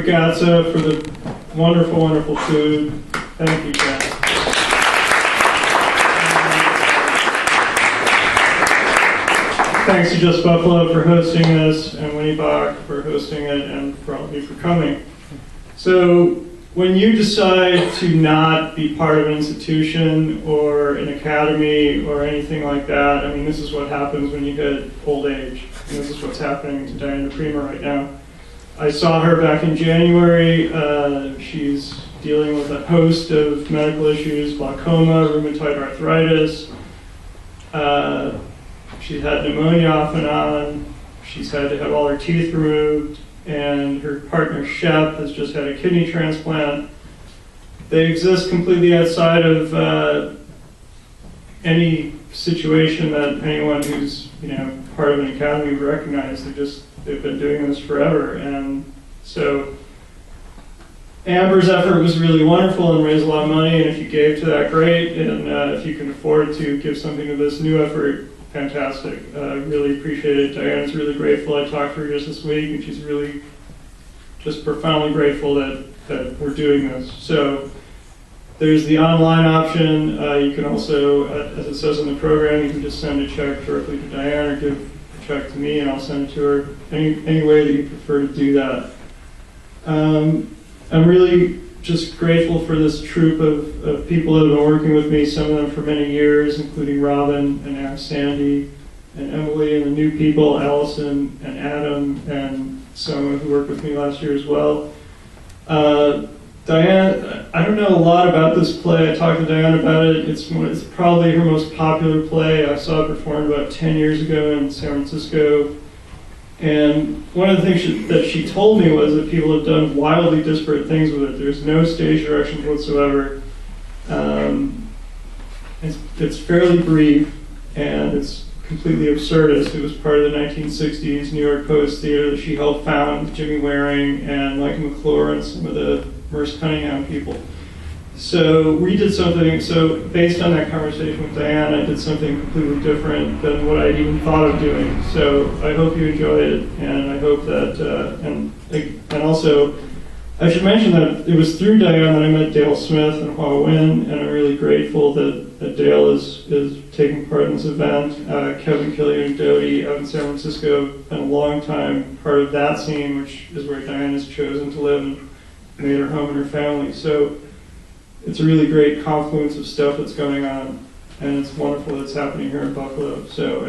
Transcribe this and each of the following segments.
Gatsa for the wonderful, wonderful food. Thank you, guys. Thanks to Just Buffalo for hosting this, and WNYBAC for hosting it, and for all of you for coming. So, when you decide to not be part of an institution or an academy or anything like that, I mean, this is what happens when you hit old age. And this is what's happening to Diane and Prima right now. I saw her back in January. She's dealing with a host of medical issues, glaucoma, rheumatoid arthritis. She's had pneumonia off and on. She's had to have all her teeth removed. And her partner, Shep, has just had a kidney transplant. They exist completely outside of any situation that anyone who's part of an academy would recognize. They've been doing this forever. And so Amber's effort was really wonderful and raised a lot of money, and if you gave to that, great. And if you can afford to give something to this new effort, fantastic. Really appreciate it. Diane's really grateful. I talked to her just this week, and she's really just profoundly grateful that we're doing this. So there's the online option. You can also, as it says in the program, you can just send a check directly to Diane or give a check to me, and I'll send it to her. Any way that you prefer to do that. I'm really just grateful for this troupe of people that have been working with me, some of them for many years, including Robin and now Sandy and Emily and the new people, Alison and Adam and Soma, who worked with me last year as well. Diane, I don't know a lot about this play. I talked to Diane about it. It's probably her most popular play. I saw it performed about 10 years ago in San Francisco. And one of the things that she told me was that people have done wildly disparate things with it. There's no stage directions whatsoever. It's fairly brief, and it's completely absurdist. It was part of the 1960s New York Poets Theater that she helped found with Jimmy Waring and Michael McClure and some of the Merce Cunningham people. So we did something, so based on that conversation with Diane, I did something completely different than what I'd even thought of doing. So I hope you enjoy it, and I hope that, and also, I should mention that it was through Diane that I met Dale Smith and Hua Win, and I'm really grateful that Dale is taking part in this event. Kevin Killian and Doty out in San Francisco have been a long time part of that scene, which is where Diane has chosen to live and made her home and her family. So it's a really great confluence of stuff that's going on, and it's wonderful that's happening here in Buffalo. So,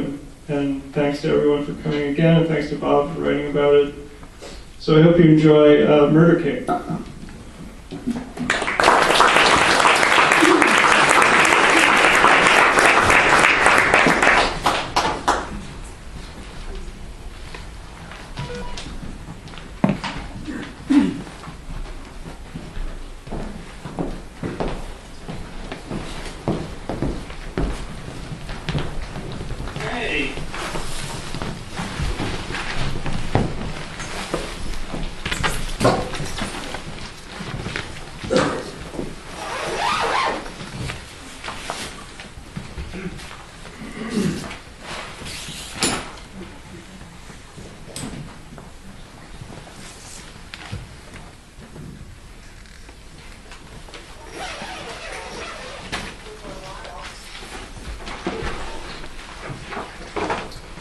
and thanks to everyone for coming again, and thanks to Bob for writing about it. So I hope you enjoy Murder Cake.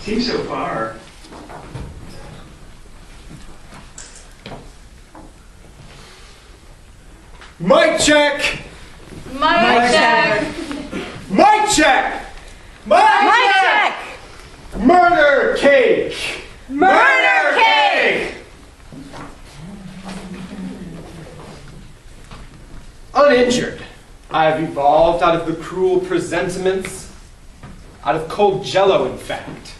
Seems so far. Mic check! Mic check! Mic check! Mic check! Murder cake! Murder cake! Uninjured, I have evolved out of the cruel presentiments, out of cold jello, in fact,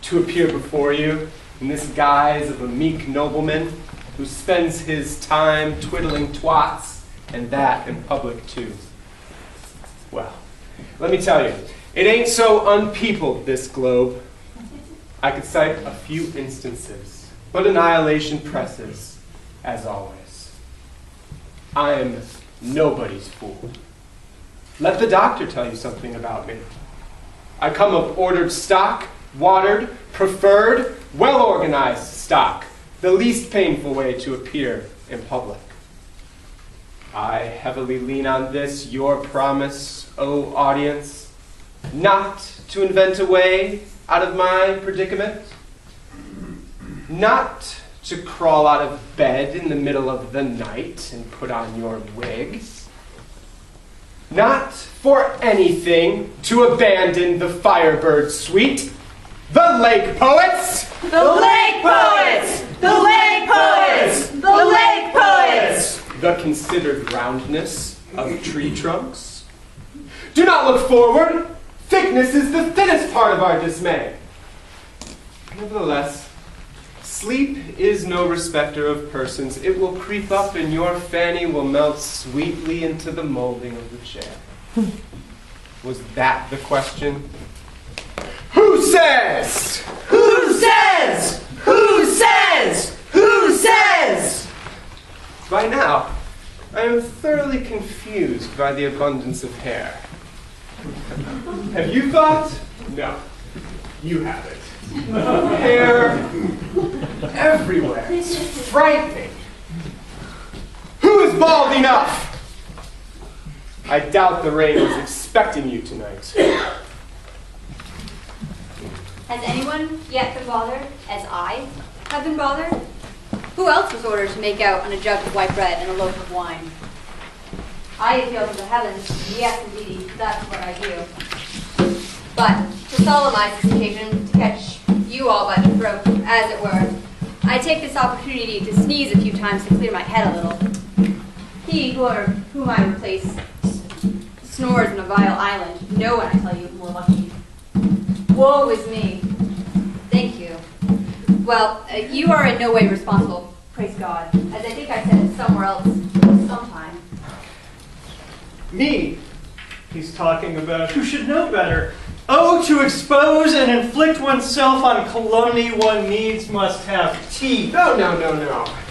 to appear before you in this guise of a meek nobleman who spends his time twiddling twats, and that in public too. Well, let me tell you, it ain't so unpeopled, this globe. I could cite a few instances, but annihilation presses, as always. I am nobody's fool. Let the doctor tell you something about me. I come of ordered stock, watered, preferred, well-organized stock, the least painful way to appear in public. I heavily lean on this, your promise, O audience, not to invent a way out of my predicament, not to crawl out of bed in the middle of the night and put on your wigs, not for anything to abandon the Firebird suite, the Lake Poets, The Lake Poets! The Lake Poets! The Lake Poets! the considered roundness of tree trunks. Do not look forward. Thickness is the thinnest part of our dismay. Nevertheless, sleep is no respecter of persons. It will creep up and your fanny will melt sweetly into the molding of the chair. Was that the question? Who says? Who says? Who says? Who says? By now, I am thoroughly confused by the abundance of hair. Have you thought? No, you haven't. Hair everywhere. It's frightening. Who is bald enough? I doubt the rain is expecting you tonight. Has anyone yet been bothered, as I have been bothered? Who else was ordered to make out on a jug of white bread and a loaf of wine? I appeal to the heavens. Yes, indeed, that's what I do. But to solemnize this occasion, to catch you all by the throat, as it were, I take this opportunity to sneeze a few times to clear my head a little. He whom I replace snores in a vile island. No one, I tell you, more lucky. Woe is me. Thank you. Well, you are in no way responsible, praise God, as I think I said it somewhere else sometime. Me, he's talking about, who should know better. Oh, to expose and inflict oneself on calumny one needs must have teeth. No.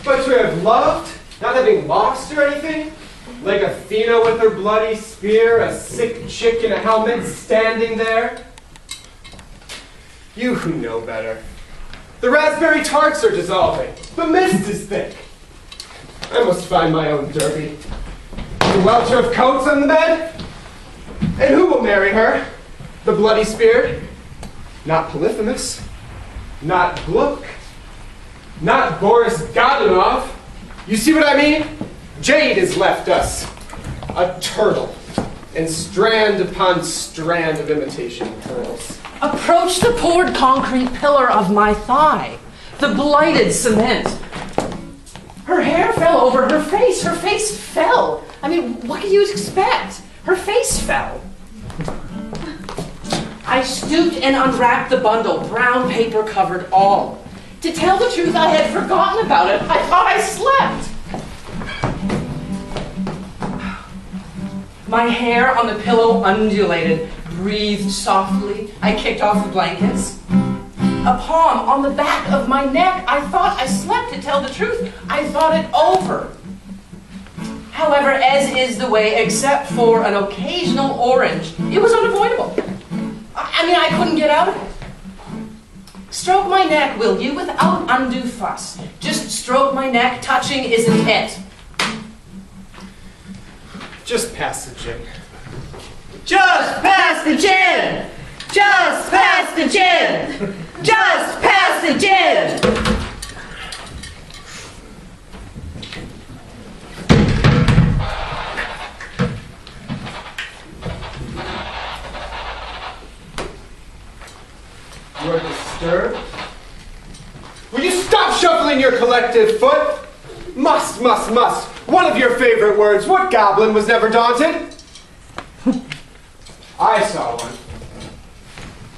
But to have loved, not having lost or anything? Like Athena with her bloody spear, a sick chick in a helmet standing there? You who know better. The raspberry tarts are dissolving. The mist is thick. I must find my own derby. The welter of coats on the bed? And who will marry her? The bloody spear? Not Polyphemus. Not Gluck. Not Boris Godunov. You see what I mean? Jade has left us. A turtle. And strand upon strand of imitation pearls. Approach the poured concrete pillar of my thigh, the blighted cement. Her hair fell over her face. Her face fell. I mean, what could you expect? Her face fell. I stooped and unwrapped the bundle. Brown paper covered all. To tell the truth, I had forgotten about it. I thought I slept. My hair on the pillow undulated, breathed softly. I kicked off the blankets. A palm on the back of my neck. I thought I slept, to tell the truth. I thought it over. However, as is the way, except for an occasional orange, it was unavoidable. I mean, I couldn't get out of it. Stroke my neck, will you, without undue fuss. Just stroke my neck. Touching isn't it. Just pass the gin. Just pass the gin! Just pass the gin! Just pass the gin! You're disturbed? Will you stop shuffling your collective foot? Must. One of your favorite words. What goblin was never daunted? I saw one.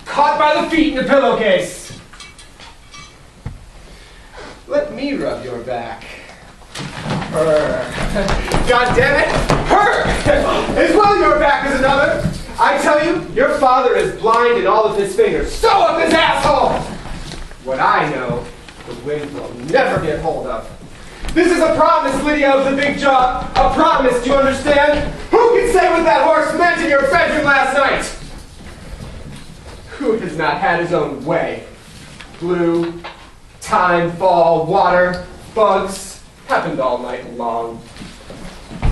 Caught by the feet in a pillowcase. Let me rub your back. Her. God damn it! Her! As well your back as another. I tell you, your father is blind in all of his fingers. Sew up his asshole! What I know, the wind will never get hold of. This is a promise, Lydia of the Big Jaw. A promise, do you understand? Who can say what that horse meant in your bedroom last night? Who has not had his own way? Blue, time, fall, water, bugs, Happened all night long.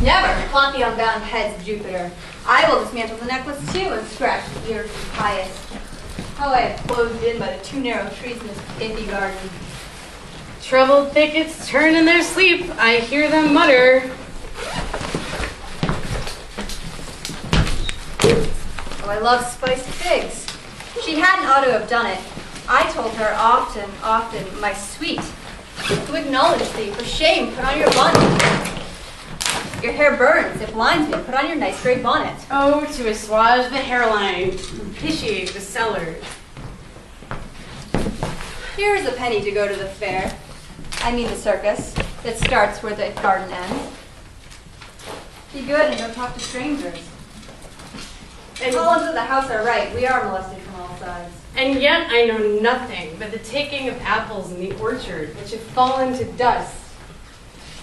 Never flaunt the unbound heads of Jupiter. I will dismantle the necklace too and scratch the ear of pious. How I have closed in by the two narrow trees in this pithy garden. Troubled thickets turn in their sleep. I hear them mutter. Oh, I love spiced figs. She hadn't ought to have done it. I told her often, my sweet, to acknowledge thee. For shame, put on your bonnet. Your hair burns, it blinds me. Put on your nice gray bonnet. Oh, to assuage the hairline, propitiate the cellar. Here is a penny to go to the fair. I mean the circus that starts where the garden ends. Be good and don't talk to strangers. And columns of the house are right. We are molested from all sides. And yet I know nothing but the taking of apples in the orchard, which have fallen to dust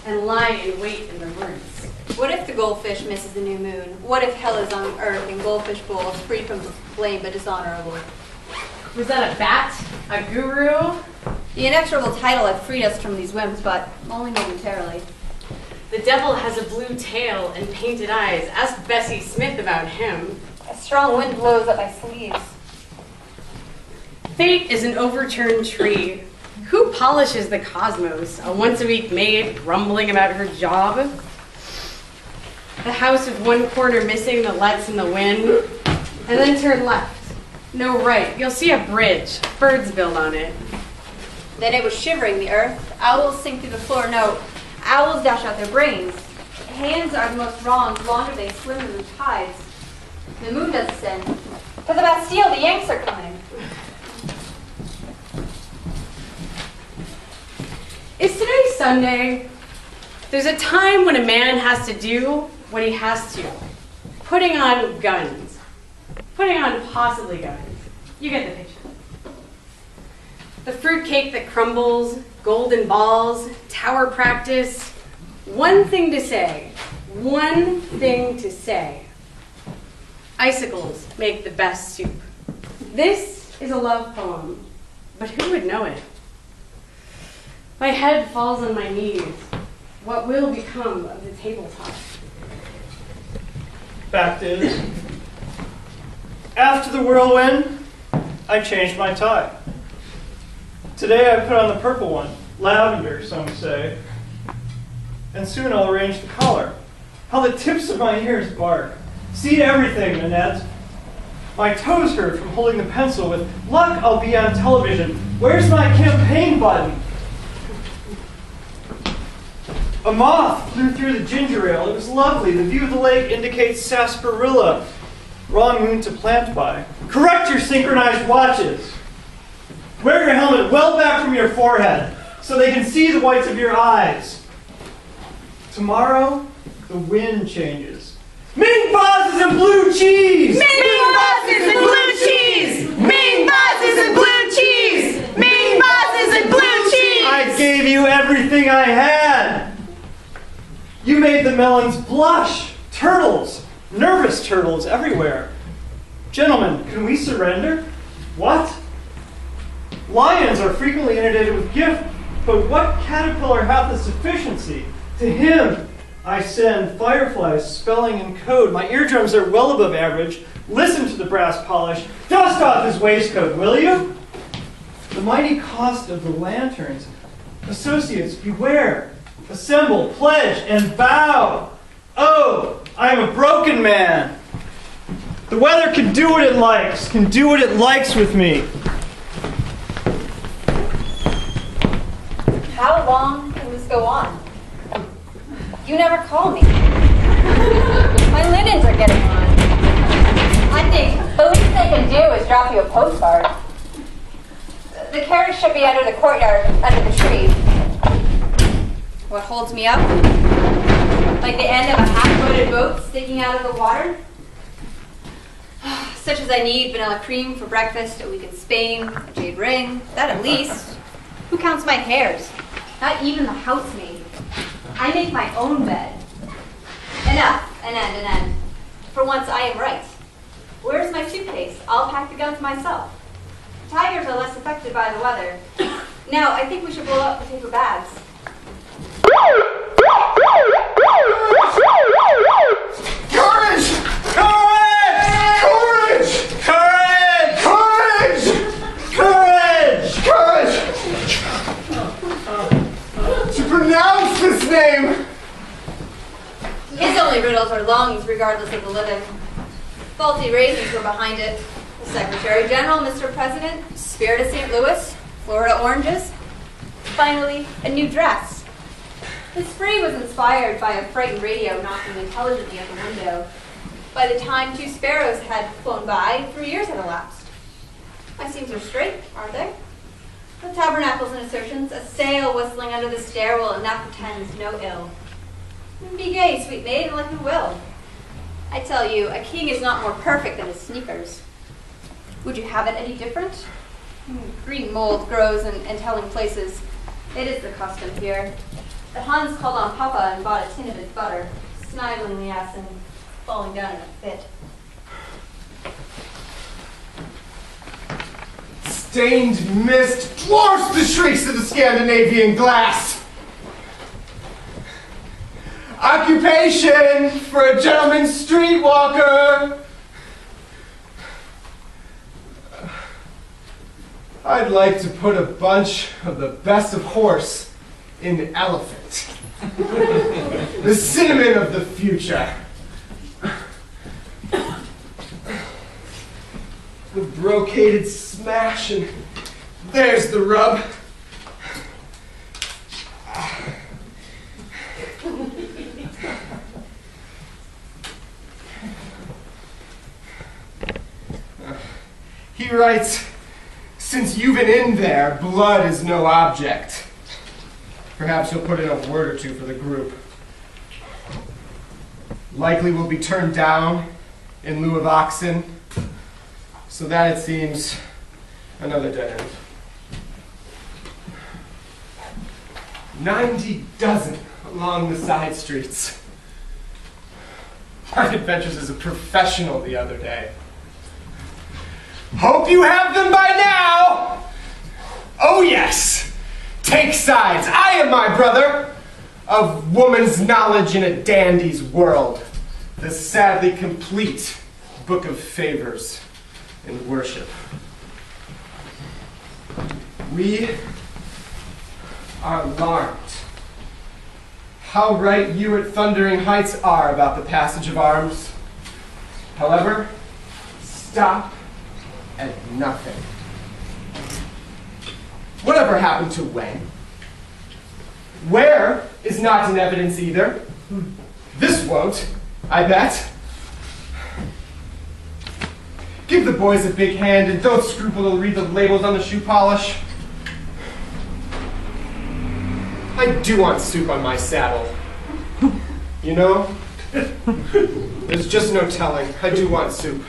and lie in wait in the roots. What if the goldfish misses the new moon? What if hell is on earth and goldfish bowls free from blame but dishonorable? Was that a bat? A guru? The inexorable title had freed us from these whims, but only momentarily. The devil has a blue tail and painted eyes. Ask Bessie Smith about him. A strong wind blows up my sleeves. Fate is an overturned tree. Who polishes the cosmos? A once-a-week maid grumbling about her job? The house with one corner missing that lets in the wind. And then turn left. No, right. You'll see a bridge. Birds build on it. Then it was shivering the earth. Owls sink through the floor. No, owls dash out their brains. Hands are the most wrong. The longer they swim in the tides. The moon does ascend. To the Bastille, the Yanks are coming. Is today Sunday? There's a time when a man has to do what he has to. Putting on guns. Putting on possibly guns. You get the picture. The fruitcake that crumbles, golden balls, tower practice. One thing to say. One thing to say. Icicles make the best soup. This is a love poem, but who would know it? My head falls on my knees. What will become of the tabletop? Fact is, after the whirlwind, I changed my tie. Today I put on the purple one, lavender, some say, and soon I'll arrange the collar. How the tips of my ears bark. See everything, Nanette. My toes hurt from holding the pencil. With luck, I'll be on television. Where's my campaign button? A moth flew through the ginger ale. It was lovely. The view of the lake indicates sarsaparilla. Wrong moon to plant by. Correct your synchronized watches. Wear your helmet well back from your forehead so they can see the whites of your eyes. Tomorrow, the wind changes. Ming bosses and blue cheese! Ming bosses and blue cheese! Ming bosses and blue cheese! Ming bosses and blue cheese! I gave you everything I had. You made the melons blush. Turtles, nervous turtles everywhere. Gentlemen, can we surrender? What? Lions are frequently inundated with gift, but what caterpillar hath the sufficiency? To him I send fireflies spelling in code. My eardrums are well above average. Listen to the brass polish. Dust off his waistcoat, will you? The mighty cost of the lanterns. Associates, beware. Assemble, pledge, and bow. Oh, I am a broken man. The weather can do what it likes, with me. How long can this go on? You never call me. My linens are getting on. I think the least they can do is drop you a postcard. The carriage should be under the courtyard, under the trees. What holds me up? Like the end of a half-loaded boat sticking out of the water? Such as I need vanilla cream for breakfast, a week in Spain, a jade ring, that at least. Who counts my hairs? Not even the housemaid. I make my own bed. Enough, an end. For once I am right. Where's my suitcase? I'll pack the guns myself. Tigers are less affected by the weather. Now, I think we should blow up the paper bags. Courage! Courage! Courage! Courage! Courage! Courage! To pronounce this name! His only riddles are lungs, regardless of the living. Faulty raisins were behind it. The Secretary General, Mr. President, Spirit of St. Louis, Florida oranges. Finally, a new dress. The spree was inspired by a frightened radio knocking intelligently at the window. By the time 2 sparrows had flown by, 3 years had elapsed. My seams are straight, aren't they? The tabernacles and assertions, a sail whistling under the stairwell, and that portends no ill. Be gay, sweet maid, and let who will. I tell you, a king is not more perfect than his sneakers. Would you have it any different? Green mold grows in telling places. It is the custom here. The Hans called on Papa and bought a tin of his butter, snivling the ass and falling down in a fit. Stained mist dwarfs the shrieks of the Scandinavian glass. Occupation for a gentleman streetwalker. I'd like to put a bunch of the best of horse in the elephant. The cinnamon of the future. The brocaded smash, and there's the rub. He writes, since you've been in there, blood is no object. Perhaps he'll put in a word or two for the group. Likely will be turned down in lieu of oxen, so that it seems another dead end. 90 dozen along the side streets. I had adventures as a professional the other day. Hope you have them by now! Oh yes! Take sides. I am my brother of woman's knowledge in a dandy's world. The sadly complete book of favors and worship. We are alarmed. How right you at Thundering Heights are about the passage of arms. However, stop at nothing. Whatever happened to when? Where is not in evidence either. This won't, I bet. Give the boys a big hand and don't scruple to read the labels on the shoe polish. I do want soup on my saddle. You know? There's just no telling. I do want soup.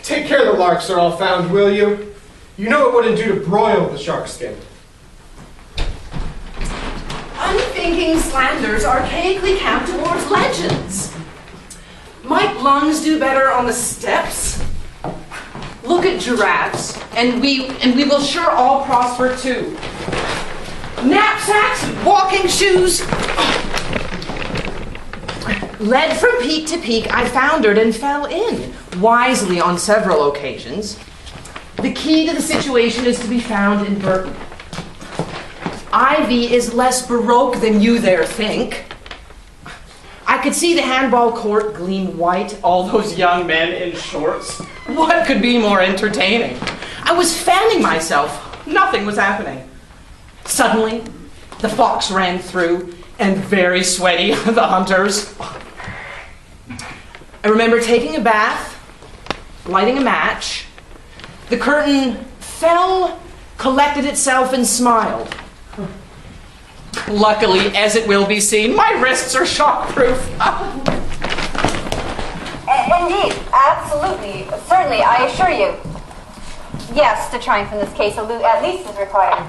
Take care the larks are all found, will you? You know it wouldn't do to broil the shark skin. Unthinking slanders archaically count towards legends. Might lungs do better on the steps? Look at giraffes, and we will sure all prosper too. Knapsacks, walking shoes. Led from peak to peak, I foundered and fell in, wisely on several occasions. The key to the situation is to be found in Burton. Ivy is less baroque than you there think. I could see the handball court gleam white, all those young men in shorts. What could be more entertaining? I was fanning myself. Nothing was happening. Suddenly, the fox ran through, and very sweaty, the hunters. I remember taking a bath, lighting a match. The curtain fell, collected itself, and smiled. Luckily, as it will be seen, my wrists are shockproof. Indeed, absolutely, certainly, I assure you. Yes, to triumph in this case, at least is required.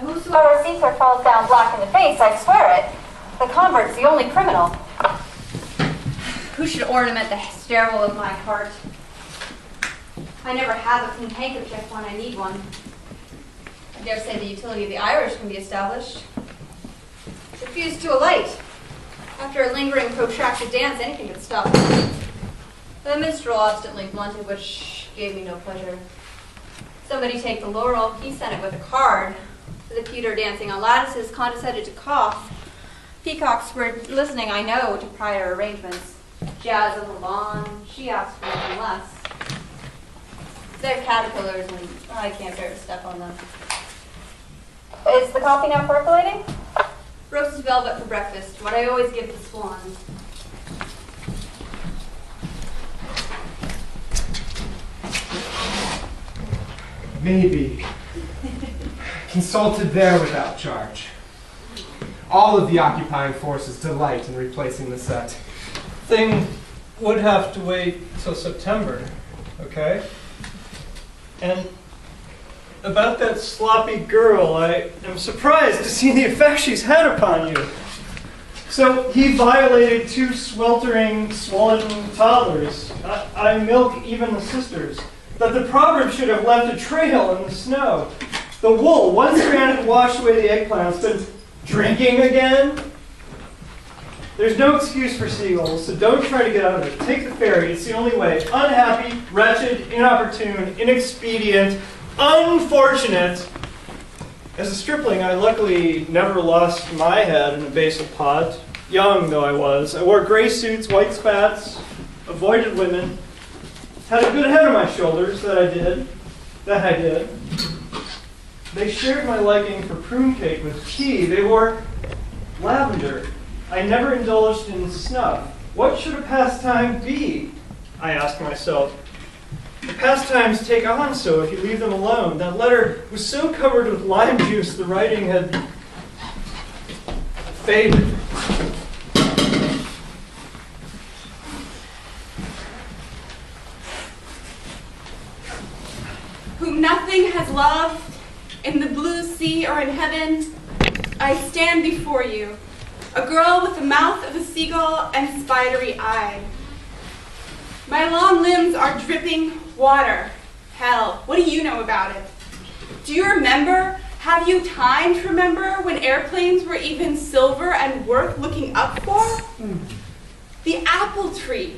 Whosoever sees her falls down black in the face, I swear it. The convert's the only criminal. Who should ornament the stairwell of my heart? I never have a clean handkerchief when I need one. dare say the utility of the Irish can be established. Refused to alight. After a lingering, protracted dance, anything could stop. The minstrel obstinately blunted, which gave me no pleasure. Somebody take the laurel. He sent it with a card. The pewter dancing on lattices condescended to cough. Peacocks were listening, I know, to prior arrangements. Jazz on the lawn. She asked for nothing less. They're caterpillars, and I can't bear to step on them. Is the coffee now percolating? Roasted velvet for breakfast, what I always give the swans. Maybe. Consulted there without charge. All of the occupying forces delight in replacing the set. Thing would have to wait till September, okay? And about that sloppy girl, I am surprised to see the effect she's had upon you. So he violated 2 sweltering, swollen toddlers. I milk even the sisters. That the proverb should have left a trail in the snow. The wool, one strand had washed away the eggplants, but drinking again? There's no excuse for seagulls, so don't try to get out of it. Take the ferry, it's the only way. Unhappy, wretched, inopportune, inexpedient, unfortunate. As a stripling, I luckily never lost my head in a basil pot. Young though I was, I wore gray suits, white spats, avoided women, had a good head on my shoulders, that I did. They shared my liking for prune cake with tea. They wore lavender. I never indulged in snuff. What should a pastime be? I asked myself. The pastimes take on so if you leave them alone. That letter was so covered with lime juice the writing had faded. Whom nothing has loved, in the blue sea or in heaven, I stand before you, a girl with the mouth of a seagull and spidery eye. My long limbs are dripping water. Hell, what do you know about it? Do you remember? Have you time to remember when airplanes were even silver and worth looking up for? The apple tree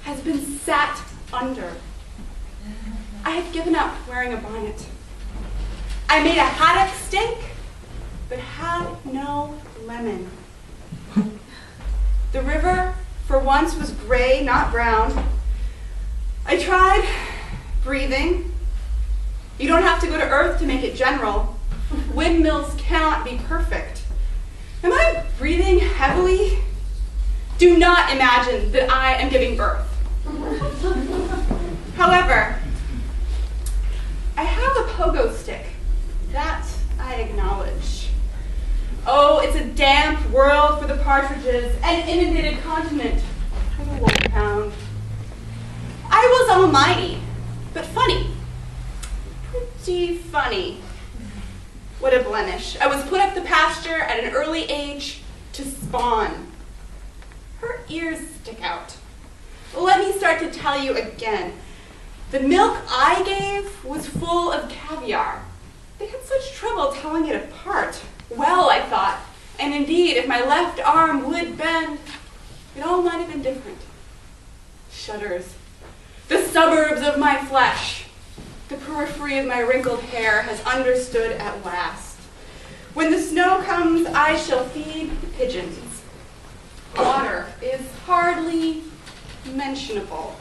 has been sat under. I had given up wearing a bonnet. I made a haddock steak, but had no lemon. The river, for once, was gray, not brown. I tried breathing. You don't have to go to Earth to make it general. Windmills cannot be perfect. Am I breathing heavily? Do not imagine that I am giving birth. However, I have a pogo stick. That I acknowledge. Oh, it's a damp world for the partridges, an inundated continent for the wolfhound. I was almighty, but funny. Pretty funny. What a blemish. I was put up the pasture at an early age to spawn. Her ears stick out. Let me start to tell you again. The milk I gave was full of caviar. They had such trouble telling it apart. Well, I thought, and indeed, if my left arm would bend, it all might have been different. Shudders. The suburbs of my flesh. The periphery of my wrinkled hair has understood at last. When the snow comes, I shall feed the pigeons. Water is hardly mentionable.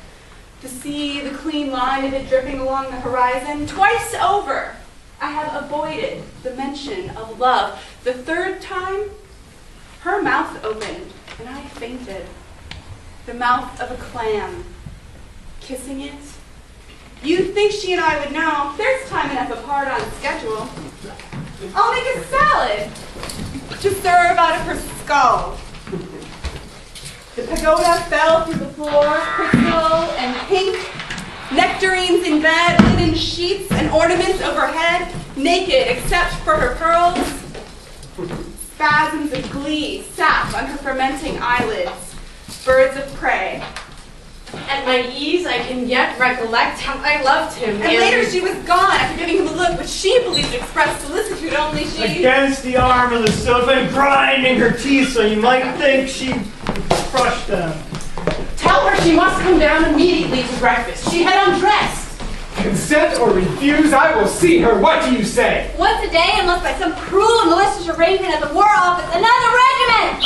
To see the clean line of it dripping along the horizon, twice over, I have avoided the mention of love. The third time, her mouth opened, and I fainted. The mouth of a clam. Kissing it. You'd think she and I would know. There's time enough apart on schedule. I'll make a salad to serve out of her skull. The pagoda fell through the floor, crystal and pink, nectarines in bed, linen sheets and ornaments overhead, naked except for her pearls. Spasms of glee sap on her fermenting eyelids, birds of prey. At my ease, I can yet recollect how I loved him. And later she was gone after giving him a look which she believed expressed solicitude only she... Against the arm of the sofa and grinding her teeth so you might think she crushed them. Tell her she must come down immediately to breakfast. She had undressed. Consent or refuse, I will see her. What do you say? Once a day, unless by some cruel and malicious arrangement at the War Office, another regiment!